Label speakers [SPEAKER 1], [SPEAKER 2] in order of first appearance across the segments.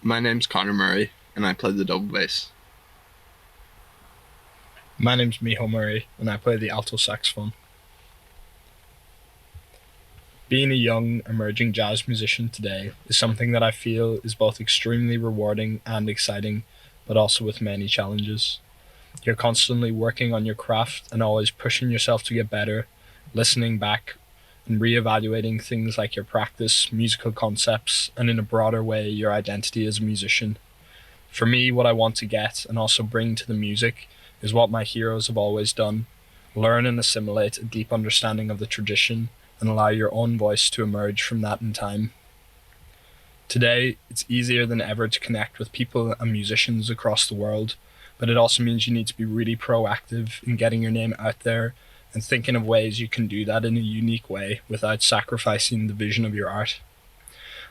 [SPEAKER 1] My name's Conor Murray, and I play the double bass.
[SPEAKER 2] My name's Micheal, and I play the alto saxophone. Being a young, emerging jazz musician today is something that I feel is both extremely rewarding and exciting, but also with many challenges. You're constantly working on your craft and always pushing yourself to get better, listening back and reevaluating things like your practice, musical concepts, and in a broader way, your identity as a musician. For me, what I want to get and also bring to the music is what my heroes have always done: learn and assimilate a deep understanding of the tradition and allow your own voice to emerge from that in time. Today, it's easier than ever to connect with people and musicians across the world, but it also means you need to be really proactive in getting your name out there and thinking of ways you can do that in a unique way without sacrificing the vision of your art.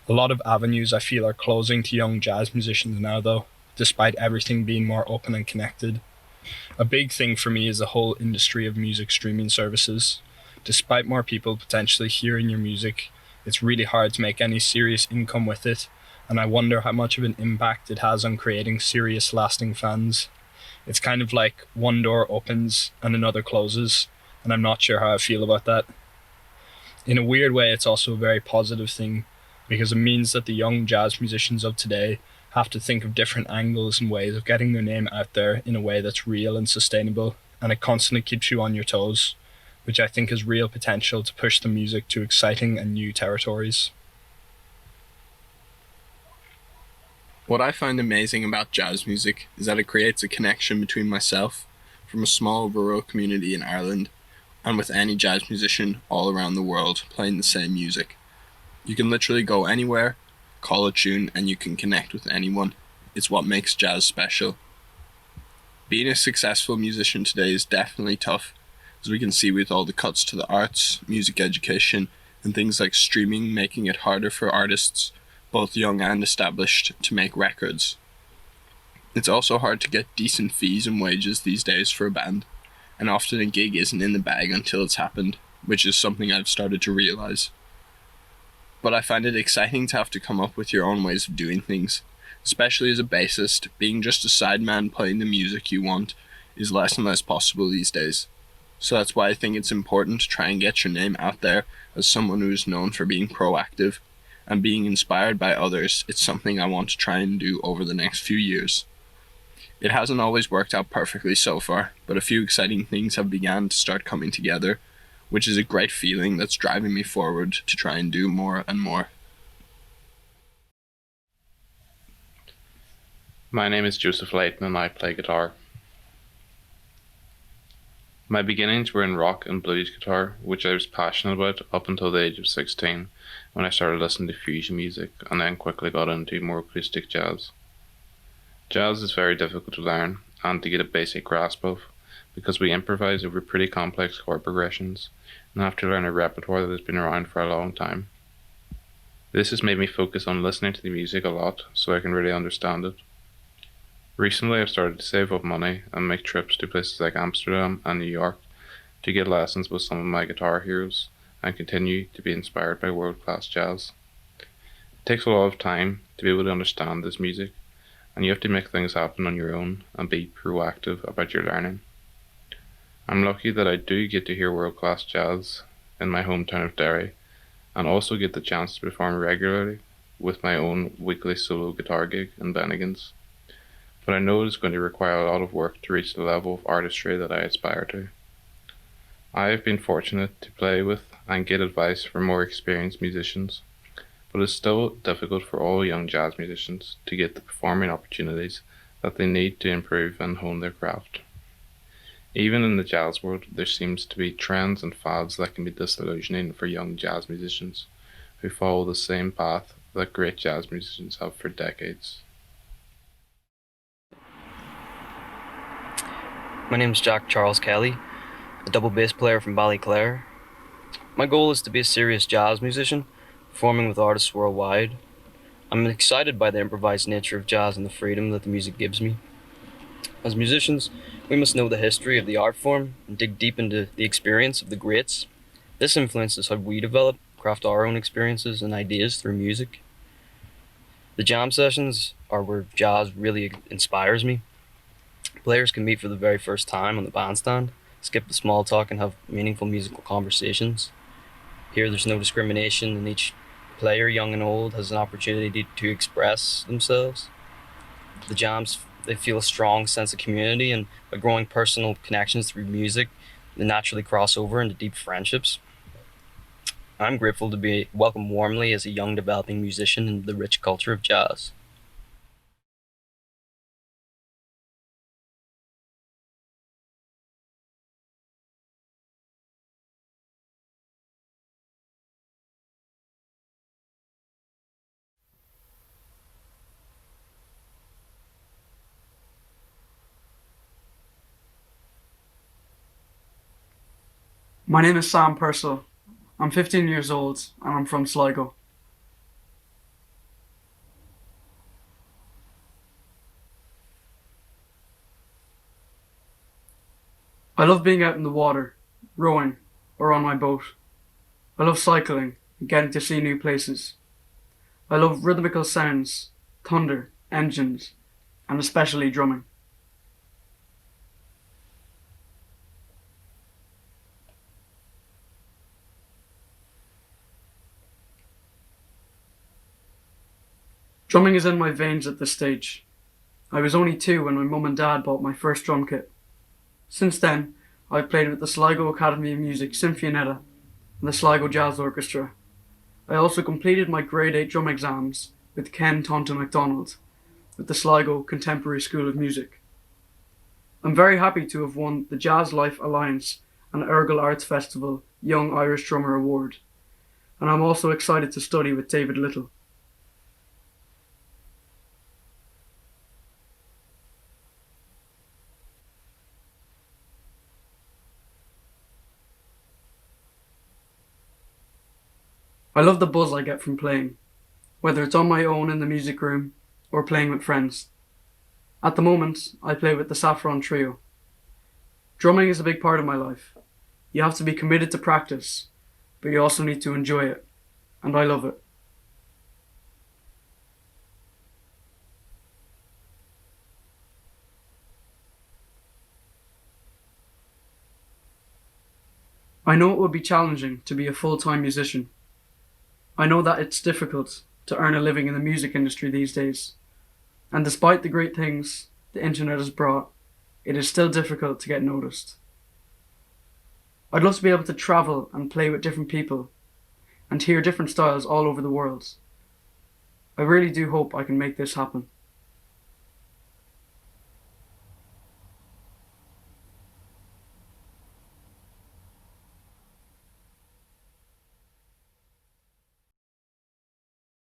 [SPEAKER 2] A lot of avenues I feel are closing to young jazz musicians now though, despite everything being more open and connected. A big thing for me is the whole industry of music streaming services. Despite more people potentially hearing your music, it's really hard to make any serious income with it, and I wonder how much of an impact it has on creating serious lasting fans. It's kind of like one door opens and another closes, and I'm not sure how I feel about that. In a weird way, it's also a very positive thing, because it means that the young jazz musicians of today have to think of different angles and ways of getting their name out there in a way that's real and sustainable, and it constantly keeps you on your toes, which I think has real potential to push the music to exciting and new territories.
[SPEAKER 1] What I find amazing about jazz music is that it creates a connection between myself, from a small rural community in Ireland, and with any jazz musician all around the world playing the same music. You can literally go anywhere, call a tune, and you can connect with anyone. It's what makes jazz special. Being a successful musician today is definitely tough, as we can see with all the cuts to the arts, music education, and things like streaming making it harder for artists, both young and established, to make records. It's also hard to get decent fees and wages these days for a band, and often a gig isn't in the bag until it's happened, which is something I've started to realize. But I find it exciting to have to come up with your own ways of doing things. Especially as a bassist, being just a sideman playing the music you want is less and less possible these days. So that's why I think it's important to try and get your name out there as someone who is known for being proactive and being inspired by others. It's something I want to try and do over the next few years. It hasn't always worked out perfectly so far, but a few exciting things have begun to start coming together, which is a great feeling that's driving me forward to try and do more and more.
[SPEAKER 3] My name is Layton and I play guitar. My beginnings were in rock and blues guitar, which I was passionate about up until the age of 16, when I started listening to fusion music and then quickly got into more acoustic jazz. Jazz is very difficult to learn and to get a basic grasp of, because we improvise over pretty complex chord progressions and have to learn a repertoire that has been around for a long time. This has made me focus on listening to the music a lot so I can really understand it. Recently I've started to save up money and make trips to places like Amsterdam and New York to get lessons with some of my guitar heroes and continue to be inspired by world-class jazz. It takes a lot of time to be able to understand this music, and you have to make things happen on your own and be proactive about your learning. I'm lucky that I do get to hear world-class jazz in my hometown of Derry, and also get the chance to perform regularly with my own weekly solo guitar gig in Bennigan's. But I know it is going to require a lot of work to reach the level of artistry that I aspire to. I have been fortunate to play with and get advice from more experienced musicians, but it's still difficult for all young jazz musicians to get the performing opportunities that they need to improve and hone their craft. Even in the jazz world, there seems to be trends and fads that can be disillusioning for young jazz musicians who follow the same path that great jazz musicians have for decades.
[SPEAKER 4] My name's Jack Charles Kelly, a double bass player from Ballyclare. My goal is to be a serious jazz musician, performing with artists worldwide. I'm excited by the improvised nature of jazz and the freedom that the music gives me. As musicians, we must know the history of the art form and dig deep into the experience of the greats. This influences how we develop, craft our own experiences and ideas through music. The jam sessions are where jazz really inspires me. Players can meet for the very first time on the bandstand, skip the small talk, and have meaningful musical conversations. Here, there's no discrimination, and each player, young and old, has an opportunity to express themselves. The jams, they feel a strong sense of community, and by growing personal connections through music, they naturally cross over into deep friendships. I'm grateful to be welcomed warmly as a young developing musician in the rich culture of jazz.
[SPEAKER 5] My name is Sam Purcell. I'm 15 years old and I'm from Sligo. I love being out in the water, rowing, or on my boat. I love cycling and getting to see new places. I love rhythmical sounds, thunder, engines, and especially drumming. Drumming is in my veins at this stage. I was only 2 when my mum and dad bought my first drum kit. Since then, I've played with the Sligo Academy of Music Sinfionetta and the Sligo Jazz Orchestra. I also completed my grade 8 drum exams with Ken Taunton MacDonald with the Sligo Contemporary School of Music. I'm very happy to have won the Jazzlife Alliance and Earagail Arts Festival Young Irish Drummer Award, and I'm also excited to study with David Lyttle. I love the buzz I get from playing, whether it's on my own in the music room or playing with friends. At the moment, I play with the Saffron Trio. Drumming is a big part of my life. You have to be committed to practice, but you also need to enjoy it, and I love it. I know it would be challenging to be a full-time musician. I know that it's difficult to earn a living in the music industry these days. And despite the great things the internet has brought, it is still difficult to get noticed. I'd love to be able to travel and play with different people and hear different styles all over the world. I really do hope I can make this happen.